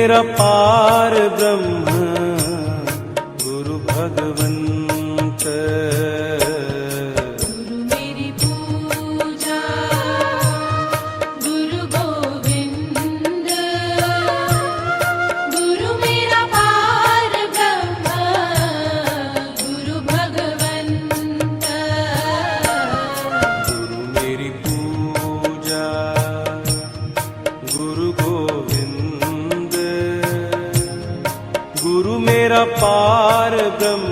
मेरा पार ब्रह्म गुरु भगवंत। गुरु मेरी पूजा गुरु गोविंद। गुरु मेरा पार ब्रह्म गुरु भगवंत। गुरु मेरी पूजा गुरु गोविंद। गुरु मेरा पार ब्रह्म